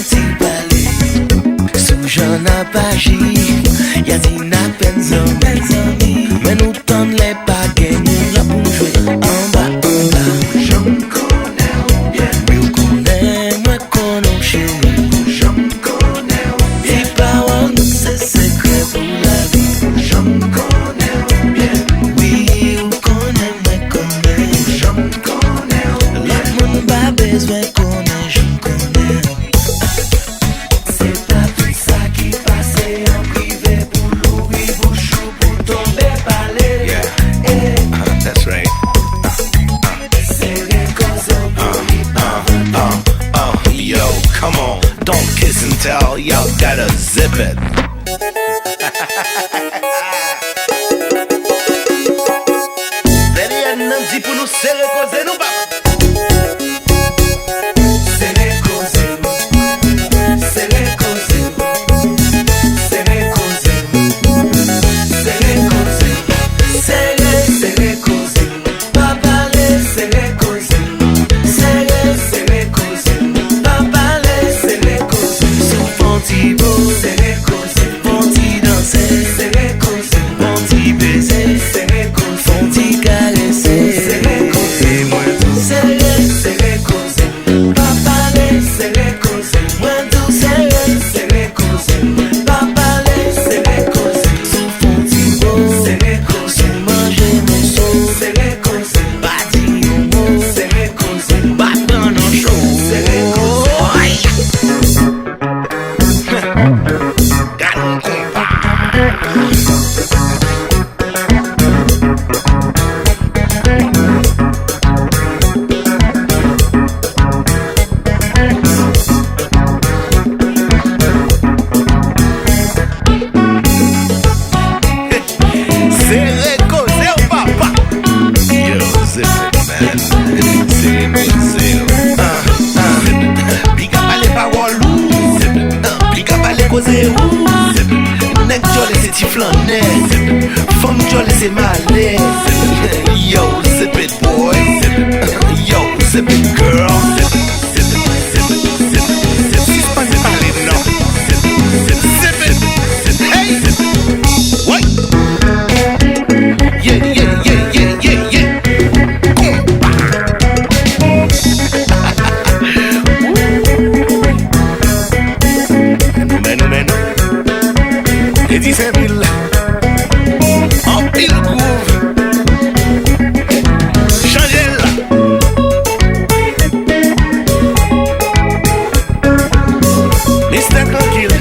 fonti parler. Sous j'en a pas agi, y'a dit n'a peine zombie. Mais nous tendons les paquets, nous là pour jouer en bas, en bas. Je me connais bien. Nous connais, moi connais chérie. Je me connais bien. Si parole nous c'est secret pour la vie. Je me connais bien. Oui, vous connais, moi connais. Je me connais bien. L'autre monde pas besoin connaît, je connais. C'est pas tout ça qui passe en privé pour l'ouvrir bouchou pour tomber parler. Yeah, that's right. C'est les koze'w pour y parvenir. Yo, come on, don't kiss and tell, y'all gotta zip it. Ready and nanti pour nous serrer causer nous pas. C'est les koze'w. C'est les koze'w. C'est les koze'w. C'est les koze'w. C'est les koze'w. Pas parler, c'est les koze'w. C'est les koze'w. Pas parler, c'est les koze'w. Sous fonti beau, C'est les koze'w. fonti danser, C'est les koze'w. fonti baiser, C'est les koze'w. fonti caresser. C'est les koze'w. Et moi tout C'est les koze'w. Pas parler, c'est les koze'w. moi tout serré. C'est les koze'w. Pas parler, c'est les koze'w. Sous fonti beau, C'est les sous koze'w. manger mon saut, C'est les koze'w. pas dit un mot, C'est les koze'w. pas pendant chaud. C'est les koze'w. Aïe. Got kompa. Serrer causer papa. Yo, zip it, man. Serrer causer. Big up à les paroles. Zip it. Big up à les causer. Zip it. Nèg jolly c'est tiflané. Zip it. Femme jolly c'est malé. Zip it. Yo, zip it boy. Zip it. Yo, zip it girl. Zip it. Zip it. Zip it. Zip it. Zip it. Si c'est pas parler non. Zip it. Zip it. Zip it. Zip it. Hey. Zip it. What? Yeah, yeah, yeah, yeah, yeah, yeah. Kompa. Menu. Et 15 000. En pile groove. Changez là. Mr. Tranquille.